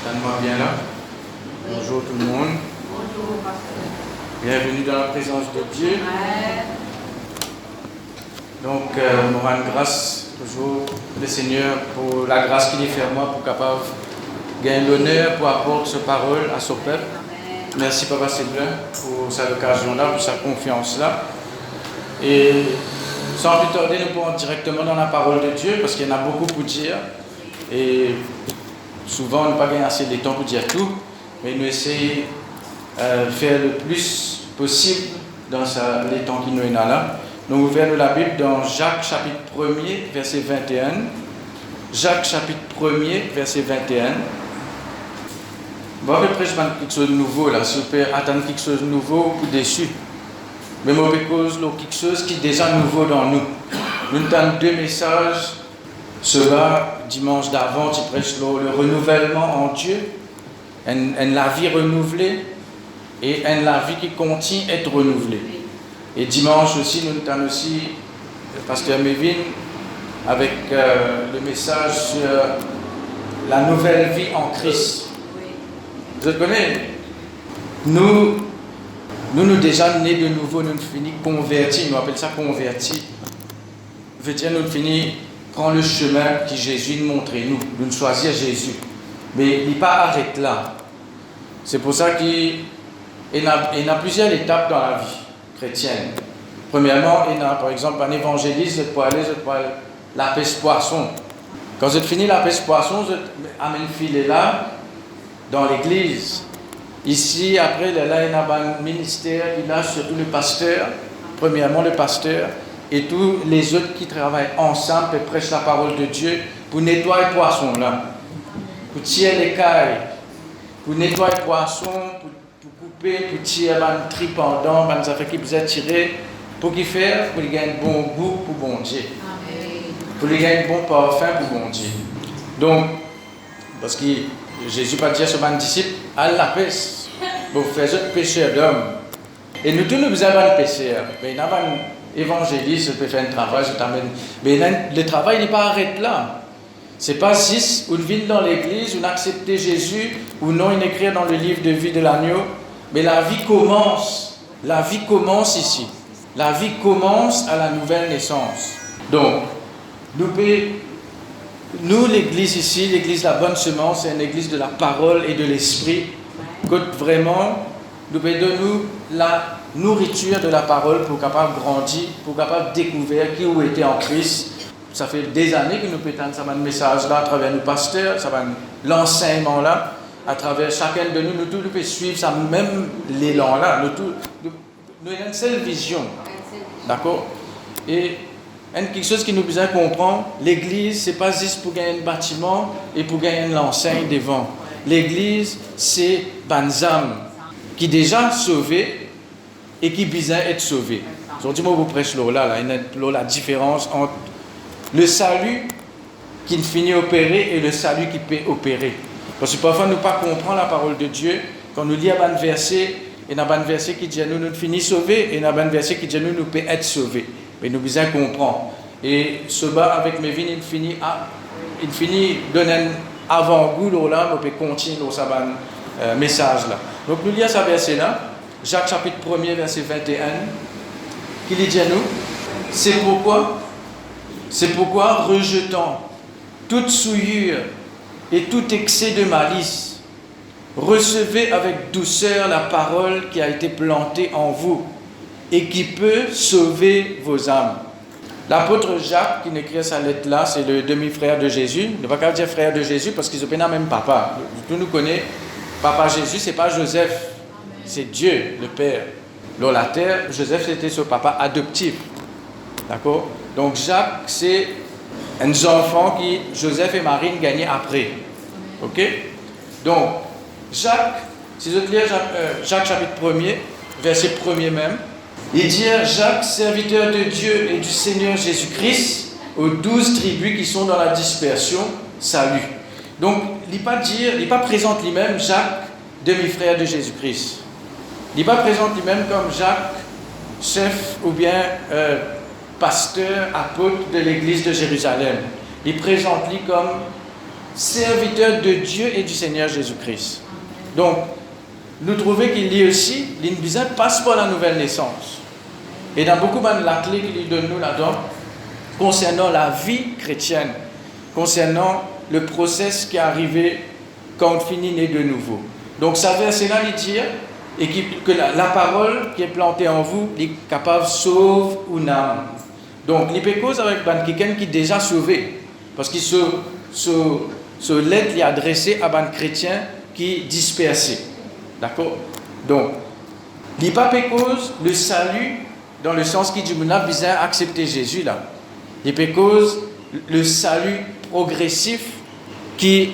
Donne-moi bien là. Bonjour tout le monde. Bonjour, pasteur. Bienvenue dans la présence de Dieu. Donc, on rend grâce toujours le Seigneur pour la grâce qu'il fait à moi pour capable gagner l'honneur pour apporter sa parole à son peuple. Merci Papa Sylvain pour cette occasion-là, pour sa confiance-là. Et sans plus tarder, nous pourrons directement dans la parole de Dieu parce qu'il y en a beaucoup pour dire. Et souvent, on n'a pas gagné assez de temps pour dire tout, mais nous essayons de faire le plus possible dans les temps qui nous sont là. Nous ouvrons la Bible dans Jacques chapitre 1er, verset 21. Jacques chapitre 1er, verset 21. Bon, après, je vais quelque chose de nouveau là. Si vous pouvez attendre quelque chose de nouveau ou déçu. Mais moi, je cause quelque chose qui est déjà nouveau dans nous. Nous avons deux messages. Cela, dimanche d'avant, tu prêches le renouvellement en Dieu, la vie renouvelée et la vie qui continue à être renouvelée. Et dimanche aussi, nous avons aussi le pasteur Mévin avec le message sur la nouvelle vie en Christ. Vous connaissez, nous déjà nés de nouveau, nous finis convertis, nous appelons ça convertis. Veut dire nous finis prendre le chemin que Jésus nous montre nous choisir Jésus. Mais il n'est pas arrêté là. C'est pour ça qu'il y a plusieurs étapes dans la vie chrétienne. Premièrement, il y a par exemple un évangéliste, je peux aller la pêche poisson. Quand je finis la pêche poisson, je amène filet là, dans l'église. Ici, après, là, il y a un ministère, il a surtout le pasteur, premièrement le pasteur, et tous les autres qui travaillent ensemble et prêchent la parole de Dieu pour nettoyer les poissons là, pour tirer les cailles, pour nettoyer les poissons, pour couper, pour tirer les tripes pendant, les affaires qui vous tirées, pour qu'ils fassent, pour qu'ils gagnent bon goût pour bon Dieu. Pour qu'ils gagnent bon parfum pour bon Dieu. Donc, parce que Jésus va dire sur mes disciples, à la pêche, pour faire autres pécheurs d'hommes. Et nous tous nous avons des pécheurs, mais nous avons évangéliste, je peux faire un travail, je t'amène. Mais le travail n'est pas arrêté là. Ce n'est pas si on vient dans l'église, on accepte Jésus, ou non, il écrit dans le livre de vie de l'agneau. Mais la vie commence. La vie commence ici. La vie commence à la nouvelle naissance. Donc, nous l'église ici, l'église de la bonne semence, c'est une église de la parole et de l'esprit. Que vraiment, nous donner la nourriture de la parole pour capable grandir, pour capable découvrir qui ou était en Christ. Ça fait des années que nous pétons ça message là à travers nos pasteurs, ça va l'enseignement là, à travers chacun de nous, nous tous nous pouvons suivre ça même l'élan là, nous avons une seule vision, d'accord? Et quelque chose qui nous besoin de comprendre, l'église c'est pas juste pour gagner un bâtiment et pour gagner l'enseigne devant. L'église c'est Banzam qui est déjà sauvé et qui besoin d'être sauvé. Aujourd'hui, moi, je vous prêche là, il y a la différence entre le salut qui finit opérer et le salut qui peut opérer. Parce que parfois, nous ne pas comprendre la parole de Dieu. Quand nous lisons un verset, il y a un verset qui dit nous finissons sauvés et il y a un verset qui dit nous pouvons être sauvés. Mais nous besoin comprendre. Et ce bas avec mes vignes, il finit donner un avant-goût là, nous pouvons continuer dans ce message là. Donc, nous lisons ce verset là. Jacques chapitre 1er, verset 21, qui dit à nous, c'est pourquoi rejetant toute souillure et tout excès de malice, recevez avec douceur la parole qui a été plantée en vous et qui peut sauver vos âmes. L'apôtre Jacques, qui écrit sa lettre là, c'est le demi-frère de Jésus. Il ne va pas dire frère de Jésus parce qu'ils ont pas même papa. Tout nous connaît, papa Jésus, c'est pas Joseph. C'est Dieu, le Père. Dans la terre, Joseph, c'était son papa adoptif. D'accord? Donc, Jacques, c'est un enfant qui, Joseph et Marie, gagnaient après. Ok? Donc, Jacques, si vous lisez Jacques chapitre 1er, verset 1er même, il dit Jacques, serviteur de Dieu et du Seigneur Jésus-Christ, aux 12 tribus qui sont dans la dispersion, salut. Donc, il n'est pas présente lui-même, Jacques, demi-frère de Jésus-Christ. Il n'est pas présent lui-même comme Jacques, chef ou bien pasteur, apôtre de l'église de Jérusalem. Il présente lui comme serviteur de Dieu et du Seigneur Jésus-Christ. Donc, nous trouvons qu'il dit aussi, l'inbizin passe par la nouvelle naissance. Et dans beaucoup de la clé qu'il donne nous là-dedans, concernant la vie chrétienne, concernant le process qui est arrivé quand on finit né de nouveau. Donc, ça verset-là, il dit, et que la parole qui est plantée en vous est capable de sauver une âme. Donc, il peut cause avec quelqu'un qui est déjà sauvé. Parce qu'il se lettre est adressée à un chrétien qui est dispersé. D'accord? Donc, il n'y a pas cause le salut dans le sens qui dit qu'on a besoin d'accepter Jésus là. Il peut cause le salut progressif qui est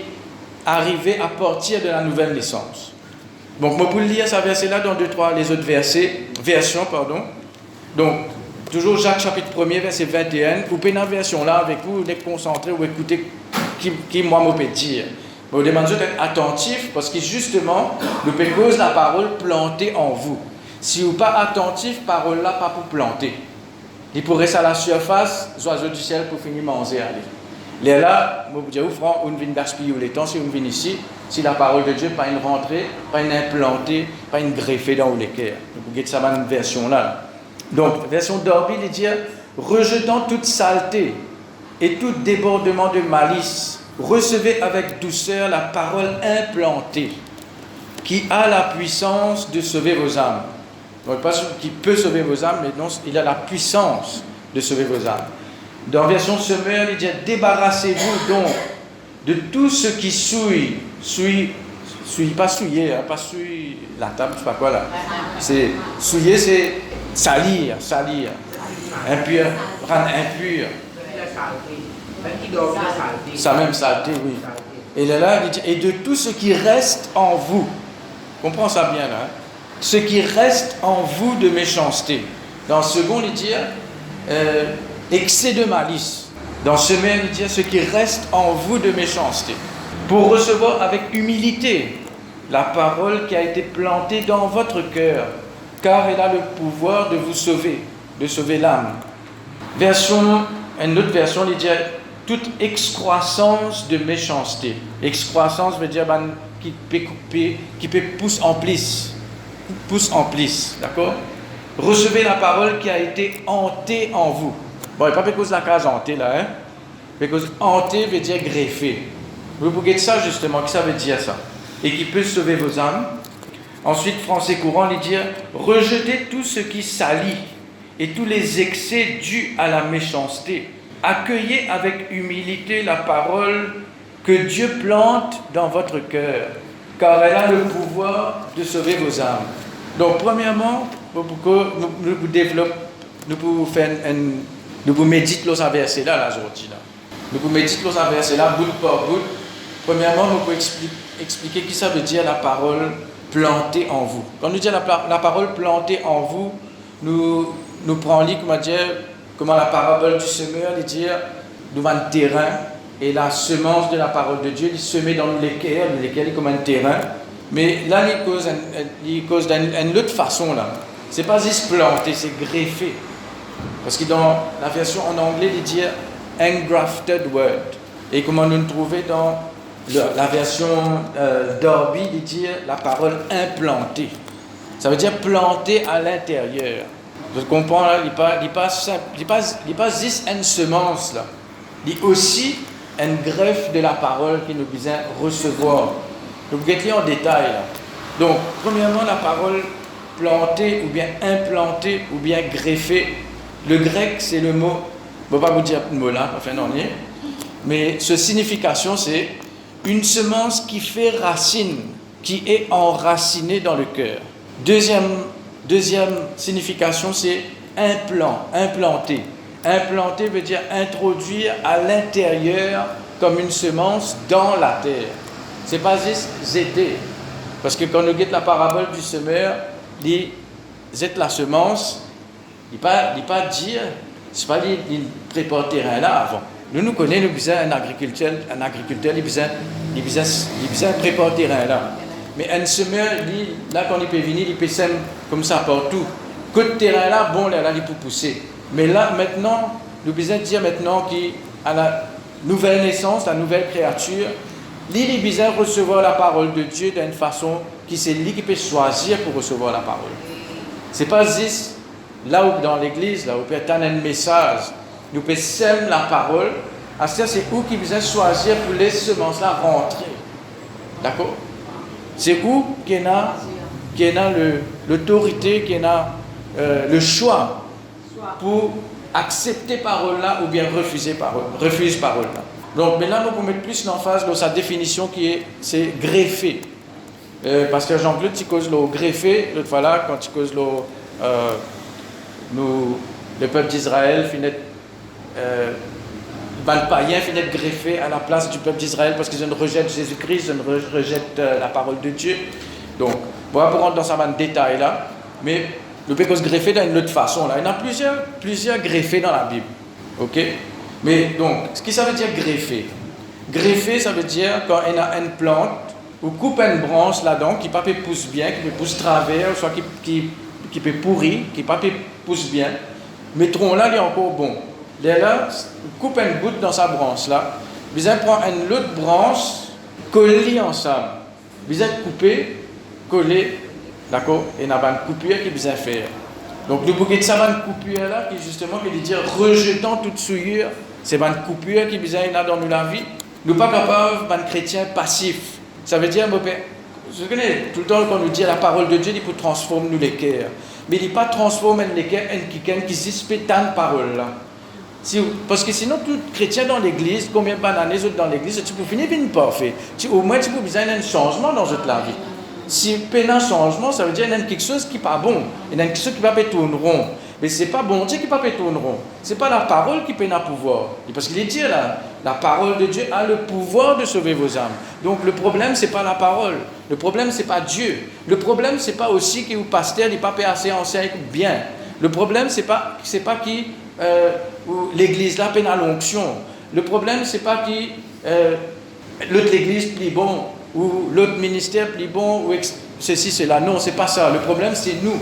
arrivé à partir de la nouvelle naissance. Donc, moi pour lire ce verset-là dans les autres versions. Donc, toujours Jacques chapitre 1er, verset 21. Vous pouvez dans la version là avec vous, vous êtes concentré ou écoutez qui moi me peut dire. Vous demandez d'être attentif parce que justement, nous peut cause la parole plantée en vous. Si vous n'êtes pas attentif, parole là pas pour planter. Il pourrait ça à la surface, oiseaux du ciel pour finir manger aller. Les là, je vous dis, on vient gaspiller le temps si on vient ici, si la parole de Dieu pas une rentrée, pas une implantée, pas une greffée dans les cœurs. Vous voyez ça dans une version là. Donc, version d'Orbi, il dit rejetant toute saleté et tout débordement de malice, recevez avec douceur la parole implantée qui a la puissance de sauver vos âmes. Donc, pas qui peut sauver vos âmes, mais non, il a la puissance de sauver vos âmes. Dans la version Semeur, il dit débarrassez-vous donc de tout ce qui souille, pas souiller, hein, pas souiller la table, je sais pas quoi là. C'est souiller, c'est salir, impur, rendre impur. Ça même saleté, oui. Et là, il dit, et de tout ce qui reste en vous, comprends ça bien là, hein? Ce qui reste en vous de méchanceté. Dans le second, il dit excès de malice. Dans le second, il dit ce qui reste en vous de méchanceté. Pour recevoir avec humilité la parole qui a été plantée dans votre cœur, car elle a le pouvoir de vous sauver, de sauver l'âme. Une autre version, il dit toute excroissance de méchanceté. Excroissance veut dire qui peut pousser en plus. Pousse en plus, d'accord? Recevez la parole qui a été hantée en vous. Bon, il n'y a pas cause de la case hantée là, hein? Parce que hanté veut dire greffé. Vous pouvez ça justement, que ça veut dire ça? Et qui peut sauver vos âmes. Ensuite, français courant, il dit rejetez tout ce qui salit et tous les excès dus à la méchanceté. Accueillez avec humilité la parole que Dieu plante dans votre cœur, car elle a le pouvoir de sauver vos âmes. Donc, premièrement, nous vous méditons ce verset-là, aujourd'hui. Nous vous méditons ce verset-là, bout par bout. Premièrement, nous pouvons expliquer ce que ça veut dire la parole plantée en vous. Quand nous disons la parole plantée en vous, nous prenons comment la parabole du semeur, il dit, devant le terrain, et la semence de la parole de Dieu, il semé dans les cœurs il est comme un terrain. Mais là, il cause d'une autre façon, là. C'est pas juste planter, c'est greffé. Parce que dans la version en anglais, il dit engrafted word. Et comment nous le trouvons dans la version d'Orbi, il dit la parole implantée. Ça veut dire planter à l'intérieur. Je comprends là, il n'est pas juste une semence là. Il est aussi une greffe de la parole qui nous besoin recevoir. Nous regardons en détail là. Donc, premièrement, la parole plantée ou bien implantée ou bien greffée. Le grec, c'est le mot, je ne vais pas vous dire le mot là, enfin non, mais sa signification, c'est une semence qui fait racine, qui est enracinée dans le cœur. Deuxième signification, c'est implanter. Implanter veut dire introduire à l'intérieur comme une semence dans la terre. C'est pas juste zéter. Parce que quand on regarde la parabole du semeur, il zète la semence, il ne pas dire, c'est pas il prépare le terrain là avant. Nous connaissons, un agriculteur, il besoin préparer le terrain là. Mais un semeur, là quand il peut venir, il peut s'aimer comme ça partout. Que le terrain là, bon, là, il peut pousser. Mais là, maintenant, nous besoin dire maintenant qu'il nouvelle naissance, la nouvelle créature, il est besoin de recevoir la parole de Dieu d'une façon qui c'est lui qui peut choisir pour recevoir la parole. C'est pas juste là où dans l'église, là où peut attendre un message, nous peut sème la parole, à ce c'est où qui besoin choisir pour laisser semences-là rentrer. D'accord? C'est où qu'il y a l'autorité, qu'il y a le choix pour accepter parole-là ou bien refuser parole-là. Donc maintenant, nous pouvons mettre plus l'emphase dans sa définition c'est greffé. Parce que Jean-Claude, tu causes le greffé, l'autre fois là, quand tu causes le peuple d'Israël finit le païen finit greffé à la place du peuple d'Israël parce qu'ils rejettent Jésus-Christ, ils rejettent la parole de Dieu. Donc, voilà pour rentrer dans ça détail là, mais le peut se greffer d'une autre façon là. Il y en a plusieurs greffés dans la Bible. Ok? Mais donc, ce que ça veut dire greffer? Greffer, ça veut dire quand il y a une plante, ou coupe une branche là-dedans qui ne peut pousser bien, qui peut pousser travers, soit qui peut pourrir, qui ne peut pousser bien. Mettons là, il est encore bon. Là, coupe une goutte dans sa branche là. Vous prend une autre branche, coller ensemble. Vous couper, coller, d'accord? Et il y a une coupure qui vous faire. Donc le bouquet de ça, une coupure là, qui justement veut dire rejetant toute souillure, c'est une coupure qui vous a dans la vie. Nous ne sommes pas capables d'être chrétiens passifs. Ça veut dire, je connais tout le temps quand on nous dit la parole de Dieu, il peut transformer nous les cœurs. Mais il ne pas transformer les cœurs en quelqu'un qui s'espère tant de paroles là. Parce que sinon, tout chrétien dans l'église, combien d'années dans l'église, tu peux finir par une parfait. Au moins, tu peux besoin d'un changement dans toute la vie. Si il y a un changement, ça veut dire qu'il y a quelque chose qui n'est pas bon. Il y a quelque chose qui ne va pas tourner rond. Mais ce n'est pas bon Dieu qui ne va pas tourner rond. Ce n'est pas la parole qui peut avoir pouvoir. Parce qu'il est dit là, la parole de Dieu a le pouvoir de sauver vos âmes. Donc le problème, ce n'est pas la parole. Le problème, ce n'est pas Dieu. Le problème, ce n'est pas aussi que le pasteur n'est pas assez enseigne bien. Le problème, ce n'est pas qui l'église là peine à l'onction. Le problème, ce n'est pas qui l'autre église plus bon ou l'autre ministère plus bon ou ceci, cela. Non, ce n'est pas ça. Le problème, c'est nous.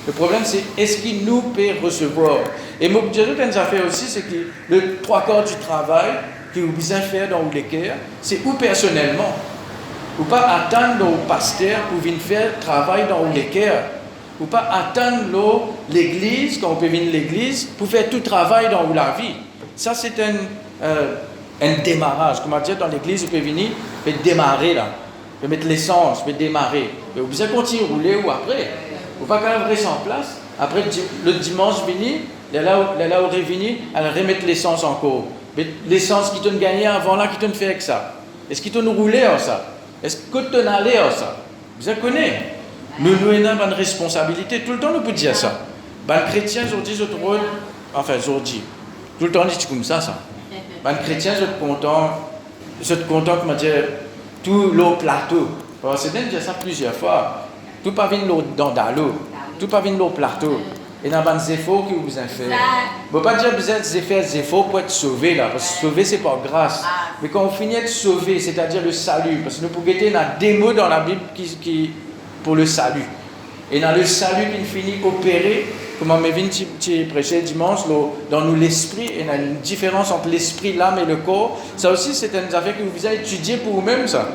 Le problème, c'est est-ce qu'il nous peut recevoir. Et mon Dieu, une affaire aussi, c'est que le trois quarts du travail que vous besoin faire dans les cœurs, c'est ou personnellement, ou pas attendre le pasteur pour venir faire travail dans les cœurs, ou pas attendre l'église, quand on peut venir l'église, pour faire tout travail dans la vie. Ça, c'est un démarrage. Comment dire, dans l'église, vous pouvez venir, vous pouvez démarrer là, vous pouvez mettre l'essence, vous pouvez démarrer. Mais vous besoin continuer à rouler ou après. Vous ne pouvez pas quand même rester en place. Après, le dimanche venu, là où revenu, elle remettre l'essence encore. Mais l'essence qui t'a gagné avant là, qui t'a fait avec ça. Est-ce qu'il t'a roulé en ça? Est-ce que tu as allé en ça? Vous connaissez. Nous avons une responsabilité. Tout le temps, nous pouvons dire ça. Les chrétiens, aujourd'hui, aujourd'hui, tout le temps, on dit comme ça. Les chrétiens, je suis content, comment dire, tout le plateau. C'est bien de dire ça plusieurs fois. Tout pas venir dans l'eau, tout pas venir au plateau. Et dans les efforts que vous avez fait. Je ne veux pas dire que vous avez fait des efforts pour être sauvé là, parce que sauvé c'est par grâce. Mais quand on finit d'être sauvé, c'est-à-dire le salut, parce que nous pouvons guetter des mots dans la Bible qui pour le salut. Et dans le salut qui finit opéré, comme on m'a prêché dimanche, dans nous l'esprit, il y a une différence entre l'esprit, l'âme et le corps. Ça aussi, c'est une affaire que vous avez étudié pour vous-même, ça.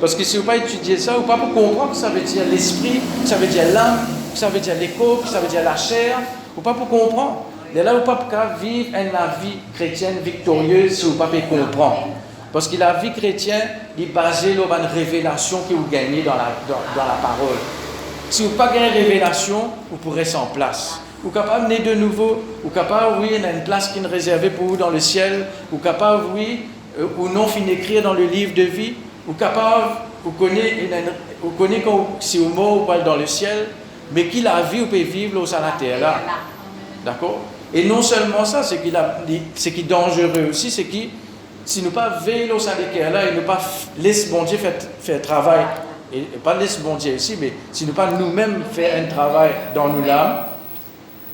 Parce que si vous ne pas étudier ça, ou pas pour comprendre que ça veut dire l'esprit, que ça veut dire l'âme, que ça veut dire les corps, que ça veut dire la chair, ou pas pour comprendre. Et là, vous ne pouvez pas vivre une vie chrétienne victorieuse si vous ne pouvez pas comprendre. Parce que la vie chrétienne est basée sur une révélation que vous gagnez dans la parole. Si vous n'avez pas une révélation, vous pourrez rester en place. Vous êtes capable de naître de nouveau, vous êtes capable, oui, il y a une place qui est réservée pour vous dans le ciel, vous êtes capable, oui, ou non, fin d'écrire dans le livre de vie, vous êtes capable, vous connaissez quand si vous mort, vous parlez dans le ciel, mais qui la vie, vous pouvez vivre au la terre là. D'accord? Et non seulement ça, ce qui est dangereux aussi, c'est que si nous ne pas veiller au salaire là et ne pas laisser bon Dieu faire travail, et pas laisser bon Dieu aussi, mais si nous pas nous-mêmes faire un travail dans nous l'âme,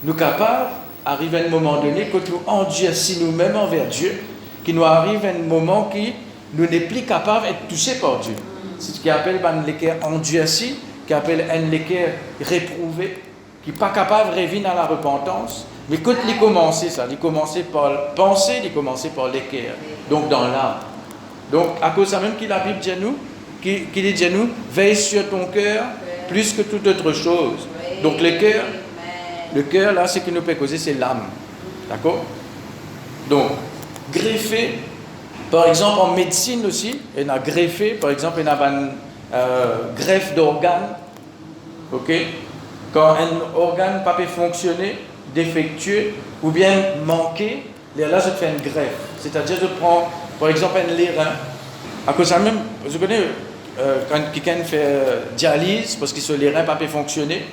nous capables arriver à un moment donné que nous endurcis nous-mêmes envers Dieu, qu'il nous arrive à un moment qui nous n'est plus capable d'être touchés par Dieu. C'est ce qu'on appelle l'équerre endurci, qui appelle un équerre réprouvé, qui n'est pas capable de revenir à la repentance, Mais quand il commençait ça, il commençait par penser, il commençait par l'équerre, donc dans l'âme. Donc, à cause de ça même que la Bible dit à nous, qu'il dit à nous, veille sur ton cœur plus que toute autre chose. Donc, le cœur, là, ce qui nous peut causer, c'est l'âme. D'accord? Donc, greffer, par exemple, en médecine aussi, il y a greffé, par exemple, il y a une greffe d'organes. Ok? Quand un organe ne peut pas fonctionner, défectueux ou bien manqué, là, je te fais une greffe. C'est-à-dire, je prends, par exemple, les reins. À cause de ça même, je connais, quand quelqu'un fait dialyse, parce que les reins ne peuvent pas fonctionner,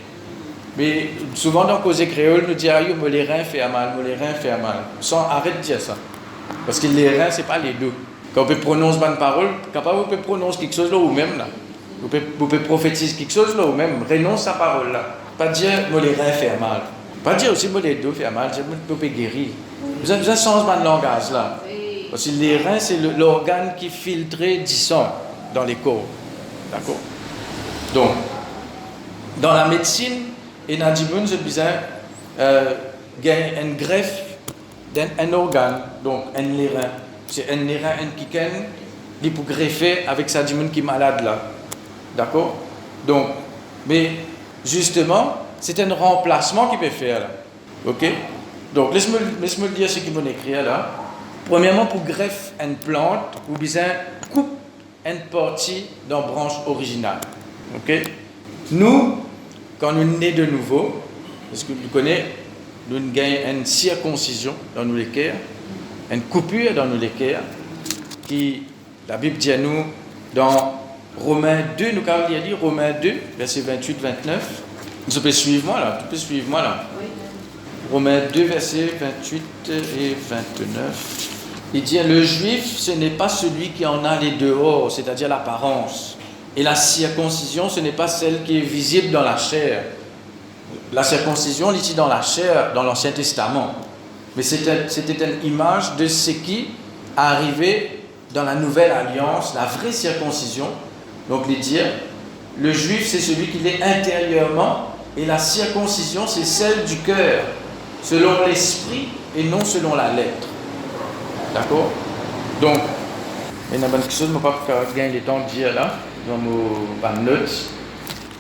mais souvent, dans cause créole, nous disons, ah, les reins font mal, les reins font mal. Sans arrêter de dire ça. Parce que les reins, ce n'est pas les deux. Quand on peut prononcer une parole, capable, vous pouvez prononcer quelque chose là ou même là. Vous pouvez prophétiser quelque chose là ou même renoncer sa parole là. Pas dire, les reins font mal. Pas dire aussi, les deux font mal, dire, vous pouvez guérir. Vous avez besoin de changement de langage là. Parce que les reins, c'est l'organe qui filtre du sang dans les corps. D'accord? Donc, dans la médecine, et dans le monde, j'ai besoin une greffe d'un organe, donc un rein. C'est un rein qui est pour greffer avec ça du monde qui est malade là. D'accord? Donc, mais justement, c'est un remplacement qu'il peut faire là. Ok? Donc, laisse-moi dire ce qu'ils vont écrire là. Premièrement, pour greffer une plante, vous besoin coupe une partie dans la branche originale. Ok? Nous, quand nous nés de nouveau, parce que vous connaissez, nous gagnons une circoncision dans nos équerres, une coupure dans nos équerres, qui, la Bible dit à nous, dans Romains 2, nous avons dit Romains 2, verset 28-29. Tu peux suivre moi là, Oui. Romains 2, verset 28 et 29. Il dit, le juif, ce n'est pas celui qui en a les dehors, c'est-à-dire l'apparence. Et la circoncision, ce n'est pas celle qui est visible dans la chair. La circoncision, ici dans la chair, dans l'Ancien Testament. Mais c'était une image de ce qui arrivait dans la Nouvelle Alliance, la vraie circoncision. Donc, il dit, le juif, c'est celui qui l'est intérieurement, et la circoncision, c'est celle du cœur, selon l'esprit et non selon la lettre. D'accord? Donc, il y a quelque chose que je ne vais pas gagner le temps de dire là, dans mes notes.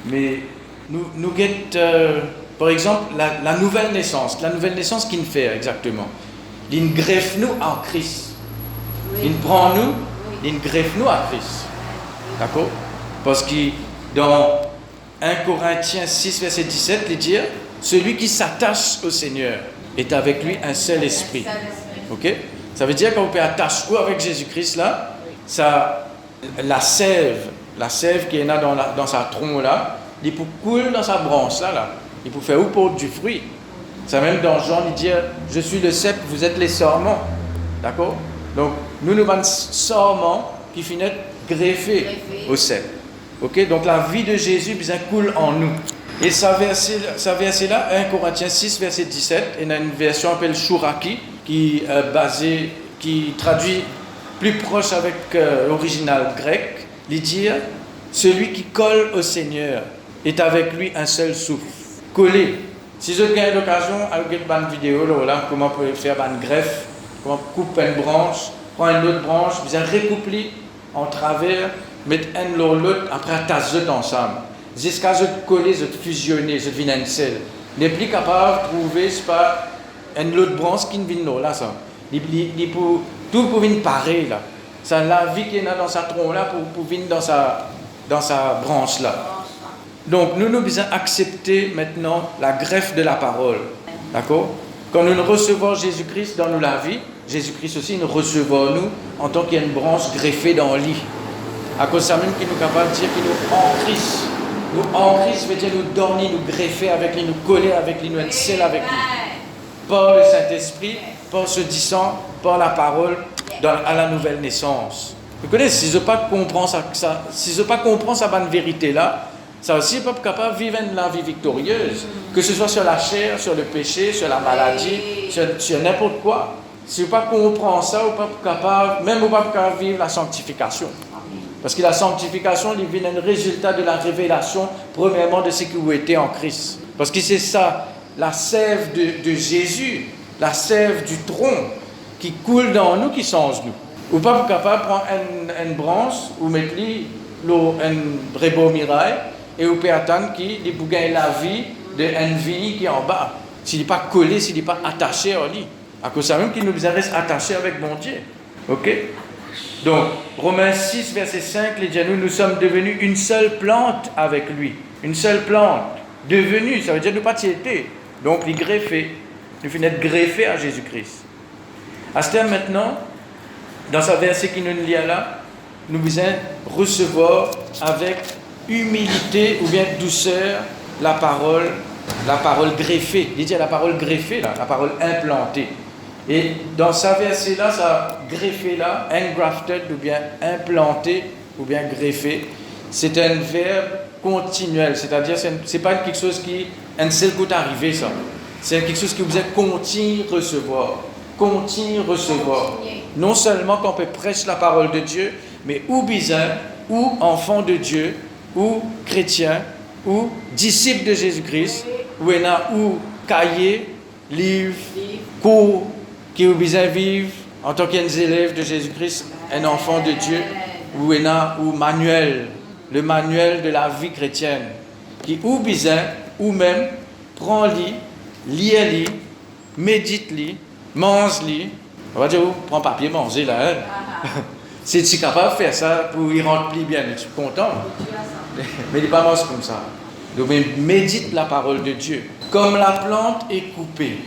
Mais nous guettons, par exemple, la nouvelle naissance. La nouvelle naissance, qui nous fait exactement? Il greffe nous en Christ. Il prend nous, il greffe nous à Christ. D'accord? Parce que dans 1 Corinthiens 6, verset 17, il dit, celui qui s'attache au Seigneur est avec lui un seul esprit. Ok? Ça veut dire qu'on peut attacher avec Jésus-Christ là, la sève qui est là dans sa tronc là, il peut couler dans sa branche là, il peut faire ou pour du fruit. Ça même dans Jean, il dit, je suis le cep, vous êtes les sarments. D'accord? Donc, nous avons un sarment qui finit greffé au cep. Ok? Donc, la vie de Jésus bien coule en nous. Et ça verset là, 1 Corinthiens 6, verset 17, il y a une version appelée Chouraki, qui traduit plus proche avec l'original grec, il dit, celui qui colle au Seigneur est avec lui un seul souffle. Coller. Si je gagne l'occasion, avec une vidéo, là, comment on peut faire une greffe, comment on coupe une branche, prendre une autre branche, bien recoupler en travers, mettre un l'autre, après attacher ensemble. Jusqu'à se coller, se fusionner, se deviner une selle. N'est plus capable de trouver, c'est pas une autre branche qui ne vient là, ça. Tout pour venir pareil, là. C'est la vie qui est dans sa tronc là pour venir dans sa branche là. Donc nous devons accepter maintenant la greffe de la parole. D'accord? Quand nous recevons Jésus-Christ dans la vie, Jésus-Christ aussi nous recevons nous en tant qu'il y a une branche greffée dans le lit. À cause de ça même qu'il nous est capable de dire qu'il nous en Christ. Nous en Christ veut dire nous dormir, nous greffer avec lui, nous coller avec lui, nous être scellés avec lui. Par le Saint-Esprit, par ce disant, par la parole, à la nouvelle naissance. Vous connaissez, si je ne comprends pas cette bonne vérité-là, ça aussi, pas capable de vivre une vie victorieuse, que ce soit sur la chair, sur le péché, sur la maladie, sur n'importe quoi. Si vous ne comprenez pas ça, vous n'êtes pas capable, même vous n'êtes pas capable de vivre la sanctification. Parce que la sanctification, il vient un résultat de la révélation, premièrement, de ce que vous êtes en Christ. Parce que c'est ça, la sève de Jésus, la sève du tronc qui coule dans nous, qui change nous. Ou pas capable de prendre une branche ou mettre un très beau mirail et ou peut attendre qu'il pour gagner la vie d'une vie qui est en bas. S'il n'est pas collé, s'il n'est pas attaché au lit. À cause de ça même qu'il nous reste attaché avec mon Dieu. Ok? Donc, Romains 6, verset 5, les dit nous sommes devenus une seule plante avec lui. Une seule plante. Devenue, ça veut dire nous pas été. Donc, les greffés. Nous finissons d'être greffés à Jésus-Christ. À ce terme maintenant, dans ce verset qui nous lit là, nous devons recevoir avec humilité ou bien douceur la parole greffée. Il dit la parole greffée, là, la parole implantée. Et dans ce verset-là, ça greffé là, engrafted ou bien implanté ou bien greffé, c'est un verbe continuel, c'est-à-dire c'est pas quelque chose qui un seul coup arrivé ça. C'est quelque chose qui vous êtes continue recevoir. Continue recevoir. Non seulement quand on peut prêcher la parole de Dieu, mais ou bizarre, ou enfant de Dieu, ou chrétien, ou disciple de Jésus-Christ, ou cahier, livre, cours, qui ou bizarre vivre en tant qu'élève de Jésus-Christ, un enfant de Dieu, ou manuel, le manuel de la vie chrétienne, qui ou bizarre, ou même prend-lit, lit, médite-lit, mange-lit. On va dire, prends papier, manger là. Hein? Si tu es capable de faire ça pour y remplir bien, tu es content. Mais il n'est pas mort comme ça. Donc, médite la parole de Dieu. Comme la plante est coupée,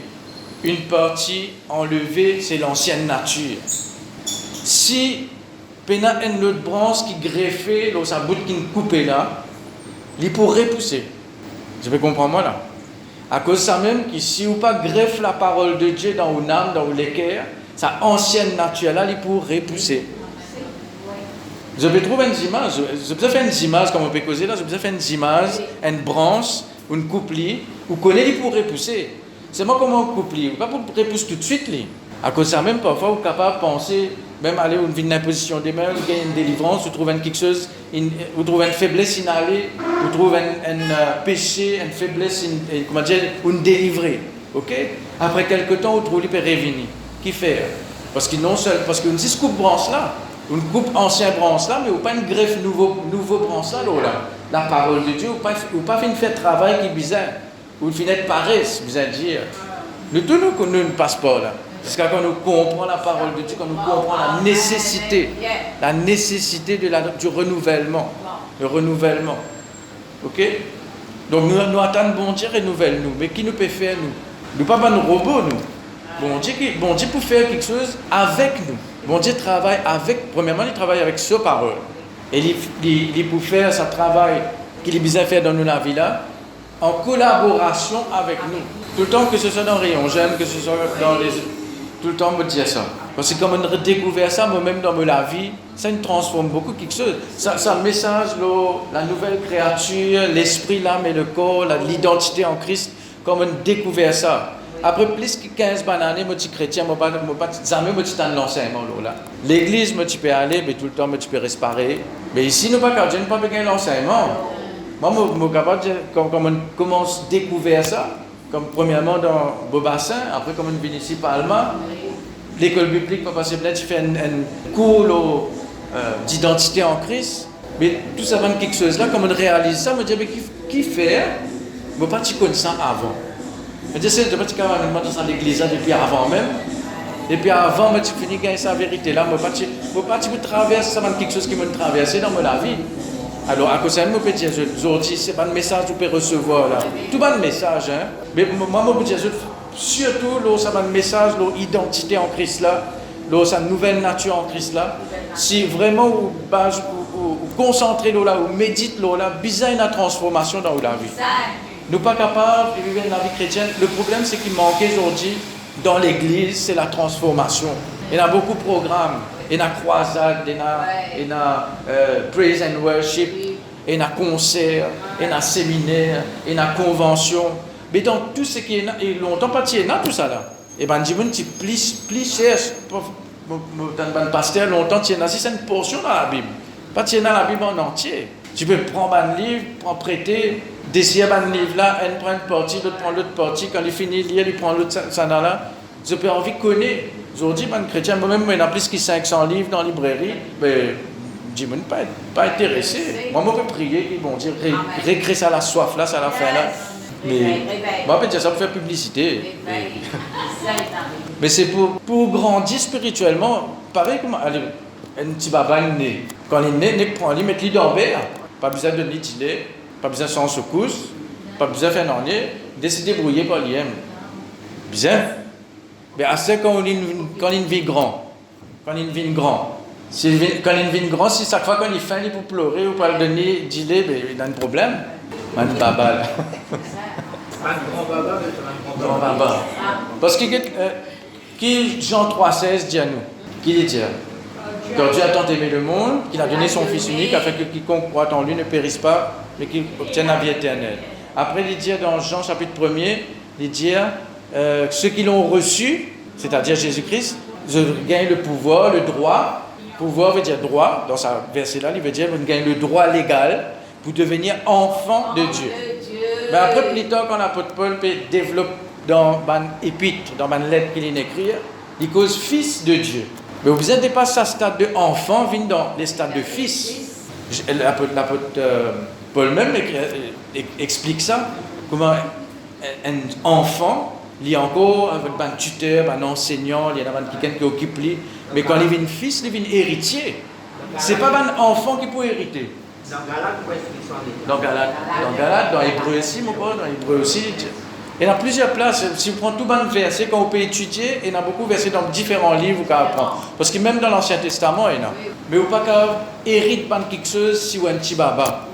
une partie enlevée, c'est l'ancienne nature. Si il y a une autre branche qui greffée, dans sa bout qui est coupée là, il pourrait pousser. Je peux comprendre moi là. À cause de ça même, que si vous pas greffe la parole de Dieu dans vos âmes, dans vos cœurs, sa ancienne nature là, il pourrait pousser. Je peux trouver une image, je peux faire une image comme on peut causer là, je peux faire une image, une branche, une couplie, vous connaissez, il pourrait pousser. C'est moi comment on couple, pas pour repousser tout de suite. À cause de ça même, parfois, vous êtes capable de penser, même aller où une imposition des mains, vous gagnez une délivrance, vous trouvez quelque chose, vous trouvez une faiblesse inhalée, vous trouvez un péché, une faiblesse, une délivrée. Ok? Après quelques temps, vous trouvez peut revenir. Qui fait? Parce qu'une si coupe branche là, une coupe ancienne branche là, mais vous pas une greffe nouveau branche là, la parole de Dieu, vous pas fait une fait travail qui est bizarre. Vous finissez de paresse, vous allez dire. Nous tous nous ne passe pas là. Jusqu'à quand nous comprenons la parole de Dieu, quand nous comprenons la nécessité du renouvellement. Le renouvellement. Ok? Donc nous attendons bon Dieu renouvelle-nous. Mais qui nous peut faire nous? Nous pas un robot nous. Bon Dieu peut faire quelque chose avec nous. Bon Dieu travaille avec, premièrement il travaille avec sa parole. Et il peut faire ce travail qu'il est besoin de faire dans nos vie là, en collaboration avec nous. Tout le temps que ce soit dans Rayon Jeune, que ce soit dans les... Tout le temps, on me dit ça. Parce que comme on a découvert ça, moi-même dans ma vie, ça nous transforme beaucoup quelque chose. Ça message, la nouvelle créature, l'esprit, l'âme et le corps, l'identité en Christ, comme on a découvert ça. Après plus que 15 années, je suis chrétien, je ne suis pas dans l'enseignement. L'église, je peux aller, mais tout le temps, je peux respirer. Mais ici, nous ne pouvons pas gagner l'enseignement. Moi, je suis capable de dire, comme on commence à découvrir ça, comme premièrement dans Beaubassin, après comme on vient ici par Alma, l'école biblique, Papa Seblet, tu fais un cours d'identité en Christ, mais tout ça va quelque chose là, comme on réalise ça, je me dis, mais qui fait? Je ne sais pas si tu connais ça avant. Je me dis, c'est de pas dans l'église depuis avant même. Et puis avant, je finis de gagner sa vérité là, je ne sais pas si tu traverses ça, quelque chose qui me traverse dans ma vie. Alors, à cause de ça, je peux dire, aujourd'hui, ce n'est pas un message que tu peux recevoir là. Tout pas un message, hein. Mais moi, je peux dire, surtout, ça va un message, l'identité en Christ là, sa nouvelle nature en Christ là. Si vraiment vous concentrez là, vous méditez là, bizarre une transformation dans la vie. Nous ne sommes pas capables de vivre la vie chrétienne. Le problème, c'est qu'il manque aujourd'hui dans l'église, c'est la transformation. Il y a beaucoup de programmes. Il y a croisade, il y a praise and worship, il y a concert, il y a séminaire, il y a convention. Mais dans tout ce qui est là, et longtemps pas tout ça là. Et ben dis-moi tu plus cherche dans le pasteur longtemps tu es là, c'est une portion dans la Bible. Pas tu es dans la Bible en entier. Tu peux prendre un livre, prendre prêter, dessiner un livre là, un prend une partie, l'autre prend l'autre partie, quand il finit de lire, il prend l'autre ça là. Je peux envie de connaître. Aujourd'hui, les chrétiens, moi-même, il y a plus que 500 livres dans la librairie, mais je ne suis pas intéressé. Moi, je peux prier, ils vont dire, récréer ça la soif là, ça la faim là. Mais moi, je peux dire ça pour faire publicité. Mais c'est pour grandir spirituellement, pareil comme un petit baba né. Quand il est né, il prend lui, met lui dans le pas besoin de l'utiliser, pas besoin de sans secousse, pas besoin de faire un année, décider de débrouiller par lui-même. Bien. Mais assez quand il vit grand. Quand il vit grand. Quand il vit grand, si chaque fois quand il fait, il peut pleurer ou pas le donner, dis-le, il a un problème. Un baba là. Un grand baba, mais un grand baba. Parce que qui Jean 3,16 dit à nous, qui dit quand Dieu a tant aimé le monde, qu'il a donné son Fils unique, afin que quiconque croit en lui ne périsse pas, mais qu'il obtienne la vie éternelle. Après, il dit dans Jean chapitre 1er, il dit ceux qui l'ont reçu, c'est-à-dire Jésus-Christ, gagnent le pouvoir, le droit. Pouvoir veut dire droit, dans ce verset-là, il veut dire qu'ils gagnent le droit légal pour devenir enfant de Dieu. Mais après, plus tard, quand l'apôtre Paul développe dans l'épître, dans la lettre qu'il écrit, il cause fils de Dieu. Mais vous n'êtes pas ce stade de enfant, vient dans les stades de fils. L'apôtre Paul même explique ça, comment un enfant, il y a encore avec un tuteur, un enseignant, il y a quelqu'un qui occupe lui. Mais quand il devient fils, il devient héritier. Ce n'est pas un enfant qui peut hériter. Dans Galate, dans Hébreu aussi, dans Hébreu aussi. Il y a plusieurs places. Si vous prenez tout le verset, quand vous pouvez étudier, il y a beaucoup de versets dans différents livres qu'on apprend. Parce que même dans l'Ancien Testament, il y en a. Mais vous ne pouvez pas hériter de quelque chose si vous êtes un petit baba.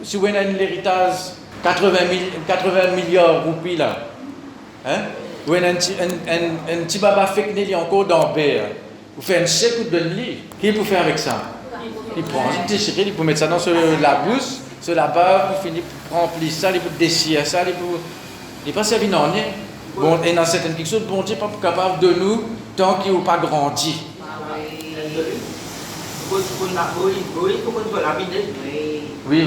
Si vous avez un héritage 80 milliards de roupies là. Hein? Ou un petit baba fait qu'il est encore dans le beurre. Vous faites un chèque ou donne-lui. Qu'est-ce qu'il peut faire avec ça? Il prend, il déchire, il peut mettre ça dans la bouche, sur la barre, il finit pour remplir ça, il peut déchirer ça, il n'est pas servi non rien. Bon, et dans certaines quelque chose, bon Dieu n'est pas capable de nous tant qu'il n'a pas grandi. Oui.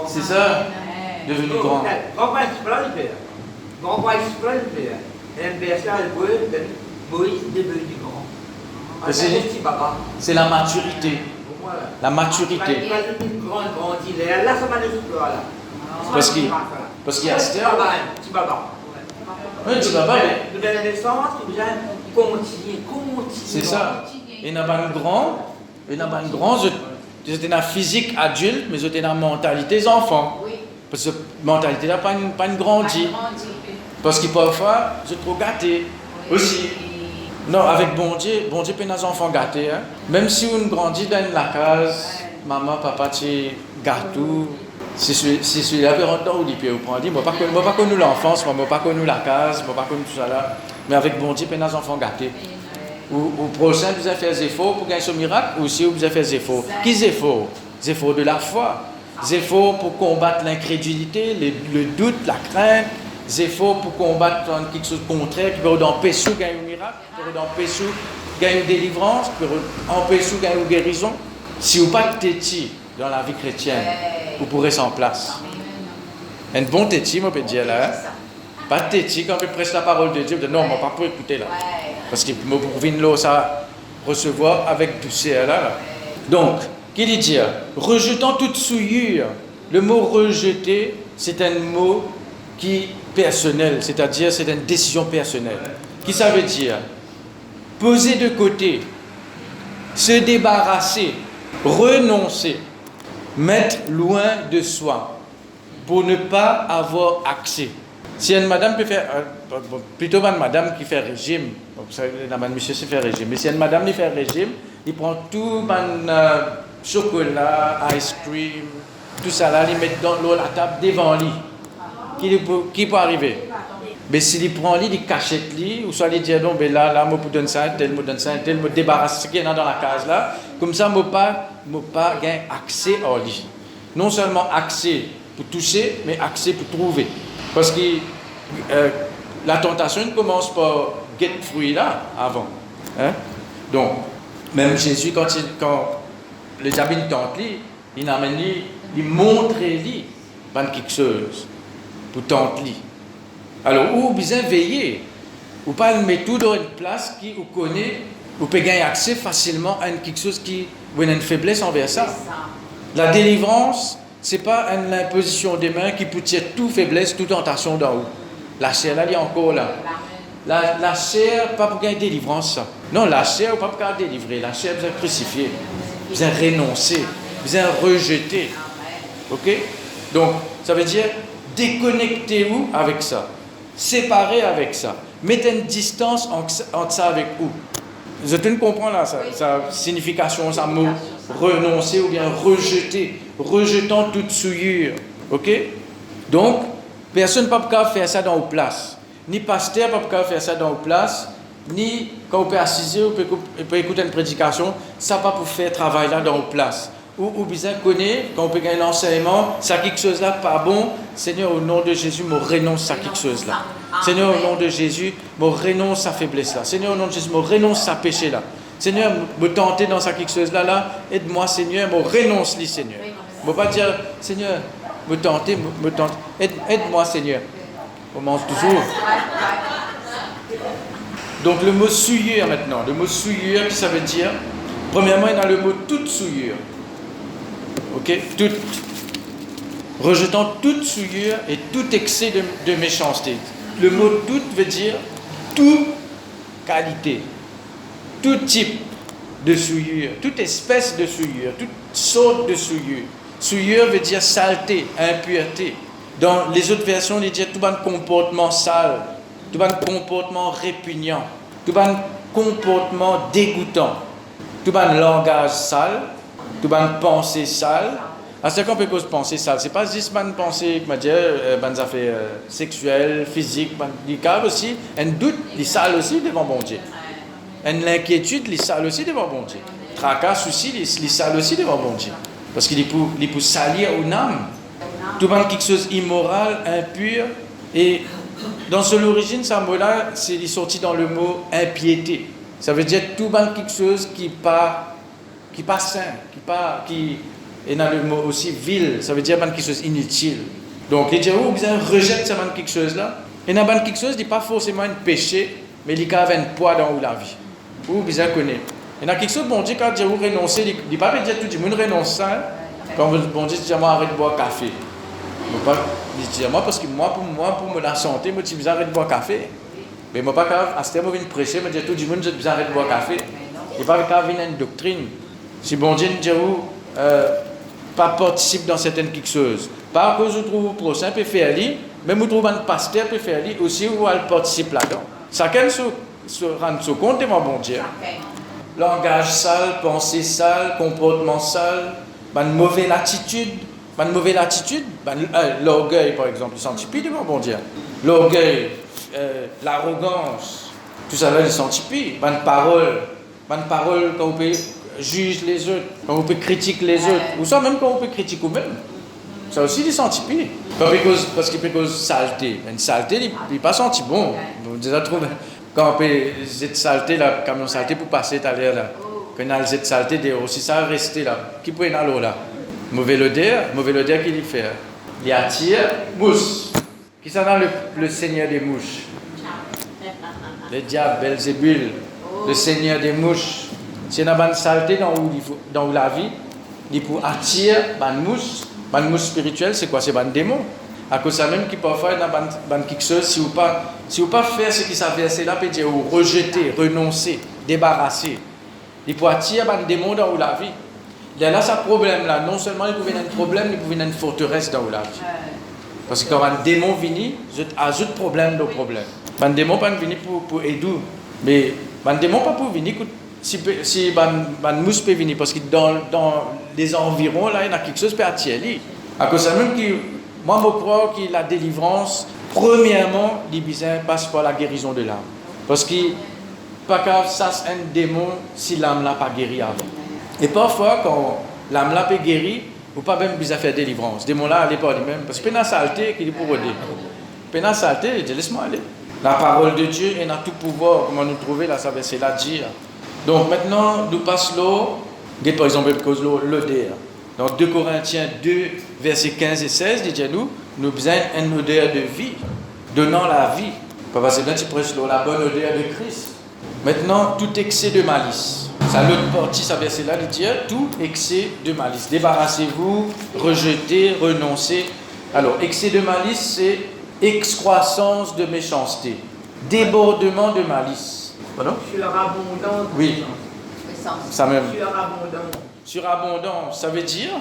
C'est ça, devenu grand. C'est la maturité. La maturité. Parce qu'il y a ce terme. Oui, petit baba. C'est ça. Il n'y a pas un grand. C'était une physique adulte, mais c'était une mentalité des enfants. Parce que la mentalité n'a pas une grandi. Parce qu'il parfois, je trop gâté aussi. Non, avec bon Dieu peut nos enfants gâtés. Hein? Même si on grandit dans la case, maman, papa, tu gâteau. Si celui-là peut rentrer dans le pied, on dit, moi pas connu l'enfance, moi pas connu la case, moi pas connu tout ça là. Mais avec bon Dieu, peut nos enfants gâtés. Ou prochain, vous avez fait des efforts pour gagner ce miracle, ou si vous avez fait des efforts. Quels efforts? Des efforts de la foi. Des efforts pour combattre l'incrédulité, le doute, la crainte. Des efforts pour combattre quelque chose de contraire, qui peut empêcher de gagner un miracle, qui peut empêcher de gagner une délivrance, qui peut empêcher de gagner une guérison. Si vous n'êtes pas téti dans la vie chrétienne, vous pourrez s'en place. Un bon téti, moi, je peux dire là. Pas téti, quand je prêche la parole de Dieu, je dis non, moi, pas pour écouter là. Parce que moi, pour venir ça recevoir avec douceur là. Donc, qu'il dit rejetant toute souillure. Le mot rejeter, c'est un mot qui personnel, c'est-à-dire c'est une décision personnelle. Qui ça veut dire? Poser de côté, se débarrasser, renoncer, mettre loin de soi, pour ne pas avoir accès. Si une madame peut faire, plutôt une madame qui fait régime, monsieur qui fait régime, mais si une madame qui fait régime, il prend tout chocolat, ice cream, tout ça là, il met dans l'eau la table devant lui. Qui peut arriver? Mais s'il prend lui, il cachette lui, ou soit il dit non, mais là, moi, je donne ça, tel, me débarrasse ce qu'il y a dans la case là, comme ça, je n'ai pas accès à lui. Non seulement accès pour toucher, mais accès pour trouver. Parce que la tentation commence par get fruit là, avant. Hein? Donc, même Jésus, quand le diable tente lui, Il n'amène il montre lui quelque chose pour tenter. Alors, ou bien veiller, ou pas le mettre tout dans une place qui vous connaît, vous pouvez gagner accès facilement à quelque chose qui a une faiblesse envers ça. La délivrance, ce n'est pas une imposition des mains qui peut tirer toute faiblesse, toute tentation d'en haut. La chair, là, il est encore là. La chair, pas pour gagner délivrance, ça. Non, la chair, pas pour gagner délivrer. La chair, vous avez crucifié, vous avez renoncé, vous avez rejeté. Ok? Donc, ça veut dire déconnectez-vous avec ça. Séparez avec ça. Mettez une distance entre ça avec vous. Je te comprends là, sa signification, sa mot, renoncer ou bien rejeter, rejetant toute souillure. Ok? Donc, personne ne peut pas faire ça dans vos places. Ni pasteur ne peut pas faire ça dans vos places, ni quand vous pouvez assiser, vous pouvez écouter une prédication, ça pas pour faire travail là dans vos places. Ou bien connaître, quand on peut gagner l'enseignement, ça quelque chose là pas bon, Seigneur, au nom de Jésus, me renonce à quelque chose là. Seigneur, au nom de Jésus, me renonce à faiblesse là. Seigneur, au nom de Jésus, me renonce à péché là. Seigneur, me tenter dans ça quelque chose là, aide-moi Seigneur, me renonce lui Seigneur. Je ne pas dire, Seigneur, me tenter, aide-moi Seigneur. On mange toujours. Donc le mot souillure maintenant, le mot souillure, ça veut dire, premièrement, il y a le mot toute souillure. Ok, rejetant toute souillure et tout excès de méchanceté. Le mot toute veut dire toute qualité, tout type de souillure, toute espèce de souillure, toute sorte de souillure. Souillure veut dire saleté, impureté. Dans les autres versions, il dit tout un comportement sale, tout un comportement répugnant, tout un comportement dégoûtant, tout un langage sale, tout un pensée sale. C'est qu'on peut cause penser sale. C'est pas juste une pensée, comment dire, des affaires sexuelles, physiques, des cas aussi, un doute, les sales aussi devant bon Dieu. Une inquiétude, les sales aussi devant bon Dieu. Tracas, souci, les sales aussi devant bon Dieu. Parce qu'il peut salir une âme. Tout le monde quelque chose d'immoral, impur. Et dans son origine, ce mot-là, c'est sorti dans le mot impiété. Ça veut dire tout le monde quelque chose qui n'est pas sain, et dans le mot aussi vil, ça veut dire quelque chose d'inutile. Donc, les gens rejettent quelque chose là. Et dans quelque chose, il n'est pas forcément un péché, mais il y a un poids dans la vie. Ou bien connaît. Et dans quelque chose, bon Dieu, quand Dieu renonce, il ne pas dire tout le monde renonce ça. Quand bon Dieu dit, moi, arrête de boire café. Je dis, moi, parce que pour la santé, je dis, arrête de boire café. Mais moi, pas grave, à ce moment, je viens prêcher, je dis, tout le monde, je dis, arrête de boire café. Et pas grave, il y a une doctrine. Si bon Dieu dit, pas participe dans certaines quelque chose. Pas que je trouve prochain peut faire lui, mais je trouve un pasteur peut faire lui aussi où elle participe là-dedans. Chacun se rend compte de mon bon Dieu. Langage sale, pensée sale, comportement sale, une mauvaise attitude, l'orgueil par exemple, ils sont typiques de mon bon Dieu. L'orgueil, l'arrogance, tout ça là ils sont typiques. Une parole quand on peut juge les autres, quand on peut critiquer les autres, ou ça même quand on peut critiquer nous-mêmes. Ça aussi, ils sont typiques. Parce qu'il peut cause saleté. Une saleté, il n'est pas senti bon. Vous déjà trouvé. Quand on peut cette saleté, là, camion saleté pour passer tout à l'heure, là. Quand on a cette saleté, aussi ça rester là. Qui peut y aller là? Mauvais odeur qu'il y fait. Il attire mousse. Qui ça dans le seigneur des mouches? Le diable, Belzébul, le seigneur des mouches. Si on a une saleté dans la vie, il peut attirer une mouche. Une mouche spirituelle, c'est quoi? C'est un démon. À cause de ça même, qui parfois, dans quelque chose, si vous ne pas faire ce qui s'avère, c'est là, peut dire, rejeter, renoncer, débarrasser. Il peut attirer un démon dans la vie. Il y a là, ce problème-là. Non seulement il peut venir un problème, il peut venir une forteresse dans la vie. Parce que quand un démon vient, il ajoute problème dans le problème. Un démon pas venir pour aider. Mais un démon pas pour venir. Si une mouche peut venir, parce que dans les environs, là, il y a quelque chose qui peut attirer. À cause de ça même, moi, je crois que la délivrance, premièrement, les bisins passe par la guérison de l'âme. Parce que, pas grave, ça c'est un démon si l'âme n'a pas guéri avant. Et parfois, quand l'âme n'a pas guéri, vous pas même besoin de faire délivrance. Ce démon-là, allez pas lui-même. Parce que la saleté, qu'il est pour aider. La saleté, il dit, laisse-moi aller. La parole de Dieu, elle a tout pouvoir. Comment nous trouver, là, ça va c'est la dire. Donc maintenant, nous passons l'eau, par exemple, cause l'odeur. Dans 2 Corinthiens 2, versets 15 et 16, dit nous, nous besoin une odeur de vie, donnant la vie. Parce que là, tu prêches la bonne odeur de Christ. Maintenant, tout excès de malice. Ça, l'autre partie, ça verset là, il dit tout excès de malice. Débarrassez-vous, rejetez, renoncez. Alors, excès de malice, c'est excroissance de méchanceté, débordement de malice. Pardon? Surabondance. Oui. Ça même. Surabondance. Surabondance, ça veut dire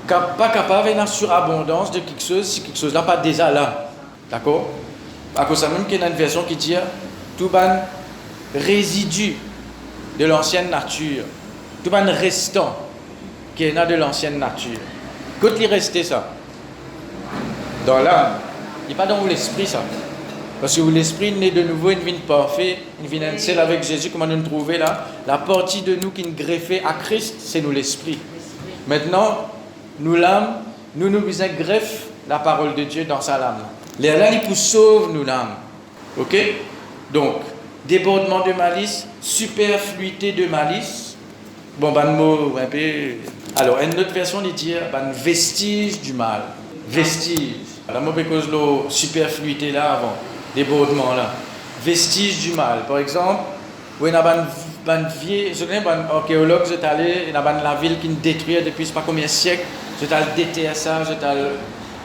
pas capable d'une surabondance de quelque chose si quelque chose là pas déjà là. D'accord? À cause de ça même qu'il y a une version qui dit tout ban résidu de l'ancienne nature, tout ban restant qui est là de l'ancienne nature. Quand il restait ça dans l'âme, il n'est pas dans l'esprit ça. Parce que l'esprit naît de nouveau, une vie parfaite, une vie celle avec Jésus, comment nous trouver là. La partie de nous qui est greffée à Christ, c'est nous l'esprit. Maintenant, nous l'âme, nous greffe la parole de Dieu dans sa lame. Les là, il sauve nous l'âme. Ok? Donc, débordement de malice, superfluité de malice. Bon, ben, mot un peu. Alors, une autre version, il dit ben, vestige du mal. Vestige. Alors, moi, parce que la superfluité là avant. Débordement là. Vestige du mal. Par exemple, où il y a un vieux, je connais un archéologue, je suis allé, il y a la ville qui est détruite depuis je ne sais pas combien de siècles, je suis allé déterrer ça,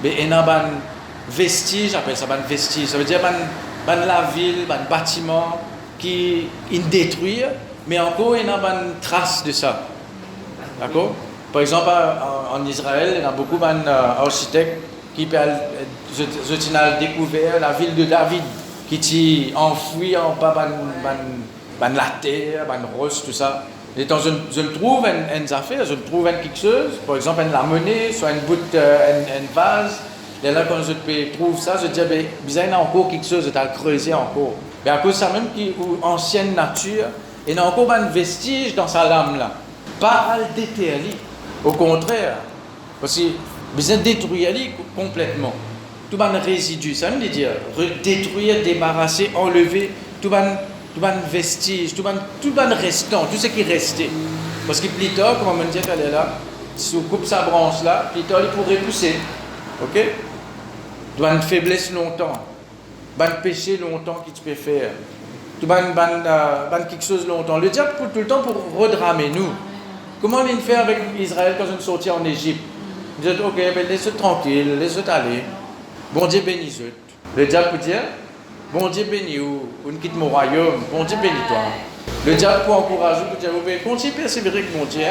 mais il y a un vestige, j'appelle ça un vestige, ça veut dire la ville, un bâtiment qui est détruit, mais encore il y a une trace de ça. D'accord? Par exemple, en Israël, il y a beaucoup d'architectes qui je découvert la ville de David qui est enfouie en bas la terre, roche, tout ça. Et quand je trouve une affaire, je trouve quelque chose, par exemple une la monnaie, soit une bout, une vase, et là quand je trouve ça, je dis, il y a encore quelque chose, je dois creuser encore. Mais à cause de ça même, qui est ancienne nature, il y a encore un vestige dans sa lame là. Pas à le déterrer, au contraire. Parce que besoin de détruire complètement. Tout le résidu, ça veut dire détruire, débarrasser, enlever, tout le vestige, tout le restant, tout ce qui restait. Parce que plus tard, comme on me dit qu'elle est là, si on coupe sa branche là, plus tard il pourrait pousser. Ok? Tout une faiblesse longtemps, un péché longtemps qu'il peut faire, tout quelque chose longtemps. Le diable tout le temps pour redramer nous. Comment il fait avec Israël quand ils sont sortis en Égypte? Ils disent, ok, laisse-le tranquille, laisse-le aller. Bon Dieu bénis-le. Le diable peut dire, bon Dieu bénis ou on quitte mon royaume, bon Dieu bénis-toi. Le diable peut encourager, peut dire, continue à persévérer avec mon Dieu.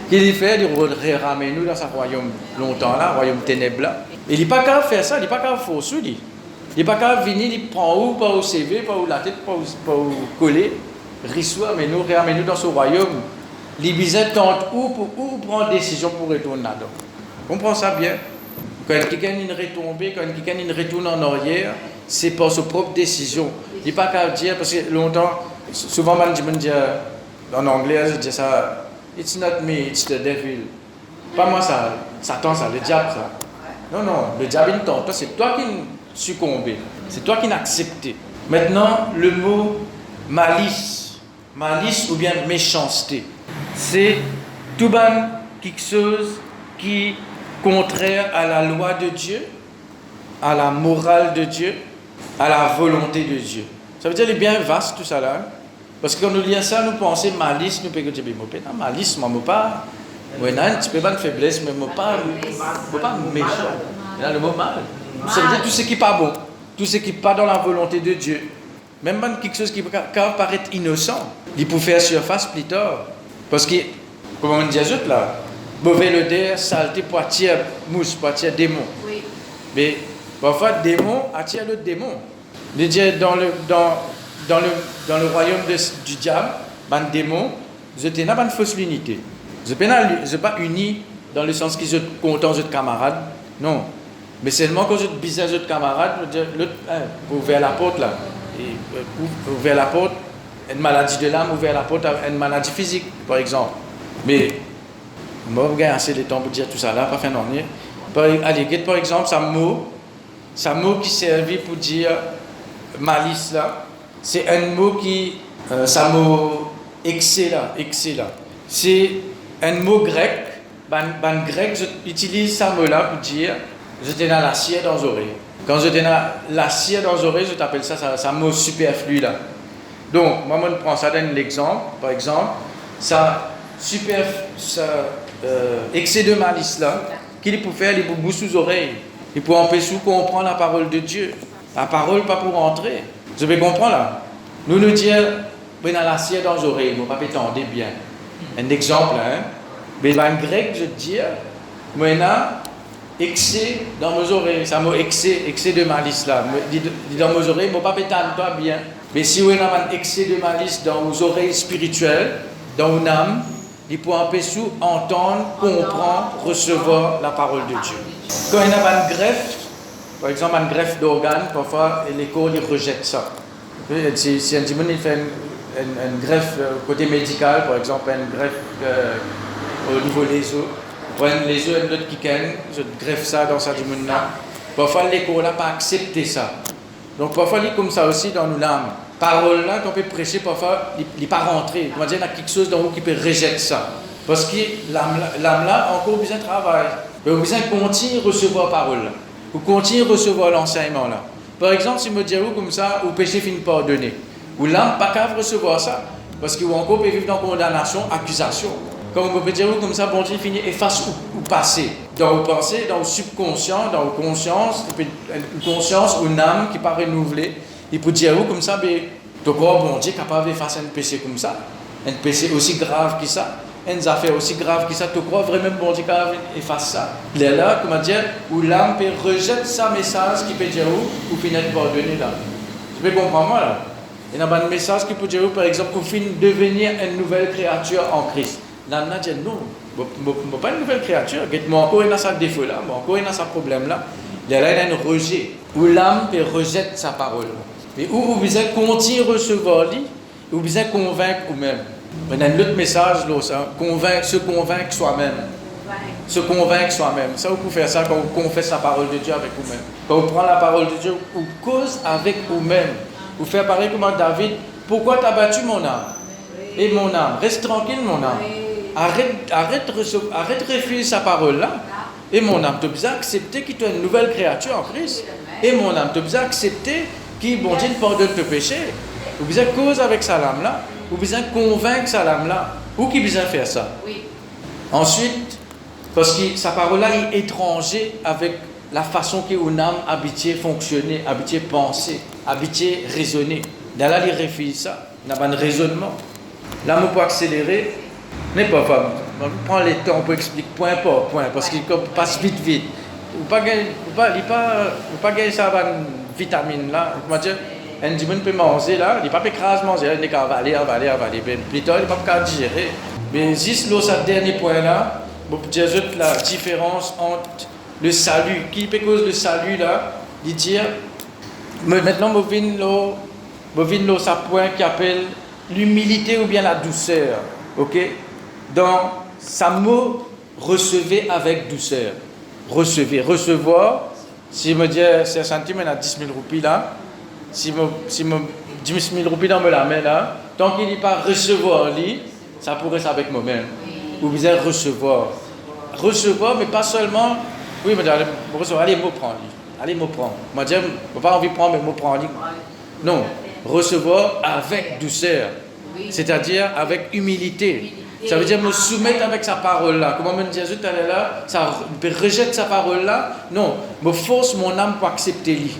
Qu'il fait, il ramène nous dans sa royaume longtemps là, royaume ténèbres là. Il n'est pas capable de faire ça, il n'est pas capable de faire ça. Il n'est pas capable de venir, il prend où, pas au CV, pas où la tête, pas où coller. Rissoua, mais nous ramène nous dans ce royaume. Les bisous tentent où prendre décision pour retourner là-dedans. Comprends ça bien. Quand quelqu'un retombe, quand quelqu'un retourne en arrière, c'est par sa propre décision. Il n'est pas qu'à dire, parce que longtemps, souvent, je dis en anglais, je dis ça, it's not me, it's the devil. Pas moi, ça, Satan, ça, le diable, ça. Non, le diable, il tente. C'est toi qui succombé. C'est toi qui n'as accepté. Maintenant, le mot malice ou bien méchanceté. C'est tout quelque chose qui est contraire à la loi de Dieu, à la morale de Dieu, à la volonté de Dieu. Ça veut dire qu'il est bien vaste tout ça là. Parce que quand nous lisons ça, nous pensons malice, nous pouvons dire, malice, moi, pas. Moi, j'ai un petit peu de faiblesse, mais moi, pas méchant. Il y a le mot mal. Ça veut dire tout ce qui n'est pas bon, tout ce qui n'est pas dans la volonté de Dieu. Même quelque chose qui peut paraître innocent, il peut faire surface plus tard. Parce que, comme on dit là, mauvais odeur, saleté, poitiers, mousse, poitiers, démon. Oui. Mais parfois, démon attire l'autre démon. Dans le royaume du diable, un démon, je n'ai pas une fausse unité. Je ne suis pas uni dans le sens que je suis content de camarades. Non. Mais seulement quand je bise de camarades, pour ouvrir la porte là. Ouvrir la porte, une maladie de l'âme, ouvrir la porte à une maladie physique, par exemple. Mais, moi, je vais assez de temps pour dire tout ça là, pas faire non. Allez, par exemple, ça mot qui servait pour dire malice là, c'est un mot qui, ça mot excès là. C'est un mot grec, ban grec utilise ce mot-là pour dire je t'ai dans la cire dans les oreilles. Quand je t'ai dans la cire dans les oreilles, je t'appelle ça mot superflu là. Donc, moi, je prends ça dans l'exemple, par exemple, ça excès de malice là, qu'il peut faire, il peut boucher sous oreilles, il peut empêcher de comprendre la parole de Dieu. La parole pas pour entrer. Je vais comprendre là. Nous dire, ben dans la cire dans les oreilles, vous ne pas t'entendre bien. Un exemple, hein. Mais en grec, je dis, maintenant, excès dans mes oreilles, ça mot excès de malice là. Dit dans mes oreilles, vous ne pas t'entendre bien. Mais si vous avez un excès de malice dans vos oreilles spirituelles, dans vos âmes, il peut empêcher d'entendre, comprendre, recevoir la parole de Dieu. Quand il y a une greffe, par exemple une greffe d'organes, parfois l'école rejette ça. Si un dimanche il fait une greffe côté médical, par exemple une greffe au niveau des os, prendre les os et l'autre qui je greffe ça dans sa dimanche là. Parfois l'école n'a pas accepté ça. Donc parfois il est comme ça aussi dans nos âmes. Parole là qu'on peut prêcher parfois il n'est pas rentré. On va dire qu'il y a quelque chose dans vous qui peut rejeter ça. Parce que l'âme là encore besoin de travail. Vous avez besoin de continuer à recevoir la parole là. Vous continuez à recevoir l'enseignement là. Par exemple, si je me dis comme ça, ou péché finit pardonné. Ou l'âme pas capable de recevoir ça. Parce que vous encore peut vivre dans condamnation, accusation. Quand vous pouvez dire comme ça, bon Dieu finit efface ou passé. Dans vos pensées, dans vos subconscients, dans vos consciences, une conscience ou une âme qui part renouvelée. Il peut dire comme ça, mais tu crois bon Dieu capable d'effacer un péché comme ça, un péché aussi grave que ça, une affaire aussi grave que ça, tu crois vraiment bon Dieu capable d'effacer ça. Il est là, comment dire, où l'âme peut rejeter sa message qui peut dire ou finir pardonner là. Tu peux comprendre moi là? Il y a un message qui peut dire par exemple qu'on finit devenir une nouvelle créature en Christ. L'âme dit non, je pas une nouvelle créature, moi encore il a sa défaut là, moi encore il a sa problème là. Il y a là un rejet, où l'âme peut rejeter sa parole. Mais où vous avez continué à recevoir, où vous avez convaincre vous-même. Il y a un autre message, là, ça, se convaincre soi-même. Se convaincre soi-même. Ça, vous pouvez faire ça quand vous confessez la parole de Dieu avec vous-même. Quand vous prenez la parole de Dieu, vous cause avec vous-même. Vous faites pareil comme David. Pourquoi tu as battu mon âme? Et mon âme, reste tranquille mon âme. Arrête de refuser sa parole là. Et mon âme, tu as besoin d'accepter que tu es une nouvelle créature en Christ. Et mon âme, tu as besoin d'accepter que bon Dieu pardonne tes péchés. Vous avez besoin de cause avec sa lame là. Vous avez besoin de convaincre sa lame là. Où qui besoin de faire ça? Oui. Ensuite, parce que sa parole là est étranger avec la façon que une âme habituée fonctionner, habituée penser, habituée raisonner. Là, il refuse ça. Il n'y a pas de raisonnement. Là, on peut accélérer. Mais parfois, on prend le temps pour expliquer point par point, parce qu'il passe vite. Vous ne pouvez pas gagner ça avec une vitamine là. Un dimanche peut manger là, il n'est pas écrasé manger, il n'est qu'à avaler. Plus tard, il n'est pas qu'à digérer. Mais juste là, ce dernier point là, vous pouvez dire la différence entre le salut. Qui peut cause le salut là, il dit, maintenant, vous venez là, ce point qui appelle l'humilité ou bien la douceur. Ok? Dans sa mot, recevez avec douceur. Recevoir. Si je me dis, c'est un centime, il a 10 000 roupies là. Si je 10 000 roupies dans la main là, tant qu'il n'est pas recevoir, ça pourrait être avec moi-même. Vous besoin recevoir. Recevoir, mais pas seulement, oui, mais recevoir, allez, moi prends. Allez, moi prends. Moi, je n'ai pas envie de prendre, mais moi prends. Non, recevoir avec douceur. C'est-à-dire avec humilité. Ça veut dire me soumettre avec sa parole là. Comment me dit Jésus tout à l'heure, ça rejette sa parole là. Non, me force mon âme pour accepter lui.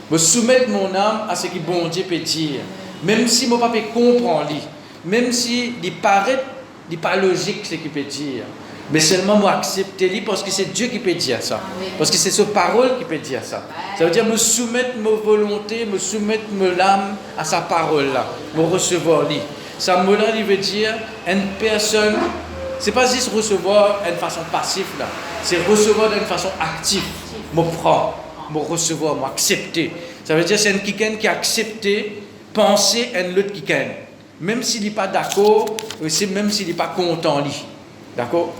Me soumettre mon âme à ce que bon Dieu peut dire. Même si mon papa comprend lui, même si il paraît, il pas logique ce qu'il peut dire. Mais seulement moi accepter lui parce que c'est Dieu qui peut dire ça. Parce que c'est sa parole qui peut dire ça. Ça veut dire me soumettre ma volonté, me soumettre l'âme à sa parole là, me recevoir lui. Ça mot-là, il veut dire une personne, c'est pas juste recevoir d'une façon passive là, c'est recevoir d'une façon active. Me prendre, me recevoir, m'accepter. Ça veut dire c'est un quelqu'un qui a accepté penser un autre quelqu'un. Même s'il n'est pas d'accord, même s'il n'est pas content lui. D'accord?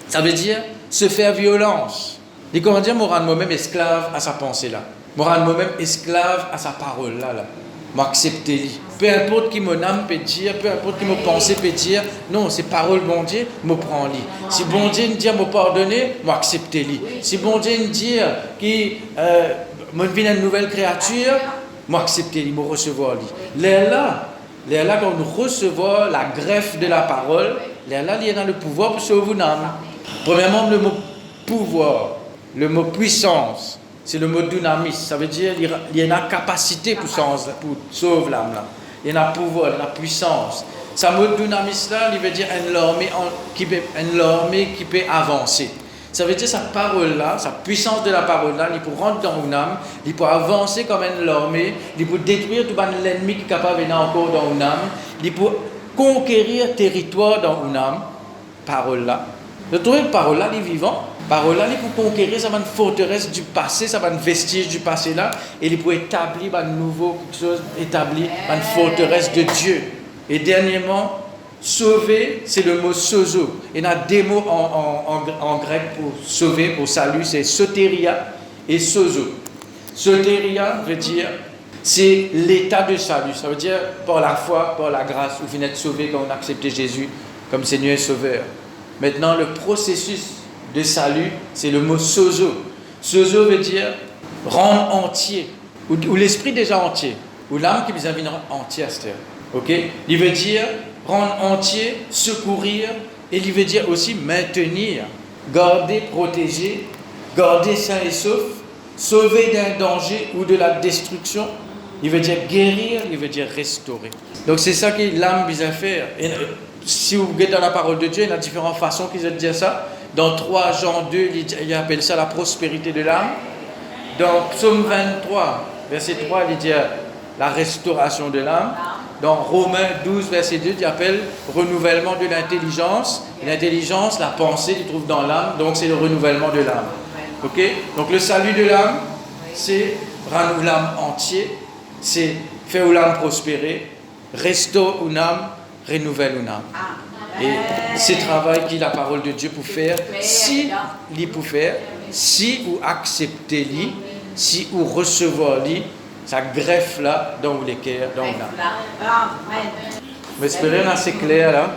Ça veut dire se faire violence. Et comment dire, me rendre moi-même esclave à sa pensée là. Me rendre moi-même esclave à sa parole là. m'accepter. Peu importe qui mon âme peut dire, peu importe qui mon pensée peut dire, non, c'est parole bon Dieu, me prend li. Si bon Dieu me dit me pardonner, m'accepter li. Si bon Dieu me dit qui me devient une nouvelle créature, m'accepter li, me recevoir li. Là quand nous recevons la greffe de la parole, là il y a le pouvoir pour sauver une âme. Premièrement, le mot pouvoir, le mot puissance. C'est le mot dynamis, ça veut dire qu'il y a une capacité pour sauver l'âme là. Il y a un pouvoir, il y a une puissance. Ce mot dynamis là, il veut dire une armée qui peut avancer. Ça veut dire sa parole là, sa puissance de la parole là, il peut rentrer dans une âme, il peut avancer comme une armée, il peut détruire tout l'ennemi qui est capable de venir encore dans une âme, il peut conquérir territoire dans une âme. Parole là. Vous trouvez que parole là, il est vivant. Parole là, il peut conquérir ça, une forteresse du passé, ça va un vestige du passé là, et il peut établir un nouveau quelque chose, établir une forteresse de Dieu. Et dernièrement, sauver, c'est le mot sozo. Il y a des mots en grec pour sauver, pour salut, c'est soteria et sozo. Soteria veut dire, c'est l'état de salut. Ça veut dire, par la foi, par la grâce, vous venez d'être sauvé quand on a accepté Jésus comme Seigneur et Sauveur. Maintenant, le processus de salut, c'est le mot sozo. Sozo veut dire rendre entier, ou l'esprit déjà entier, ou l'âme qui besoin de entière. Ok? Il veut dire rendre entier, secourir, et il veut dire aussi maintenir, garder, protéger, garder sain et sauf, sauver d'un danger ou de la destruction. Il veut dire guérir, il veut dire restaurer. Donc c'est ça que l'âme besoin de faire. Et si vous regardez dans la parole de Dieu, il y a différentes façons qu'ils ont de dire ça. Dans 3 Jean 2, il appelle ça la prospérité de l'âme. Dans Psaume 23, verset 3, il dit la restauration de l'âme. Dans Romains 12, verset 2, il appelle renouvellement de l'intelligence. L'intelligence, la pensée, il trouve dans l'âme, donc c'est le renouvellement de l'âme. Ok? Donc le salut de l'âme, c'est rendre l'âme entière, c'est faire l'âme prospérer, restaurer une âme, renouveler une âme. Et c'est le travail que la parole de Dieu peut faire, si il peut faire, si vous acceptez lui, si vous recevez lui, ça greffe là dans les cœurs, dans l'âme. J'espère que c'est clair là.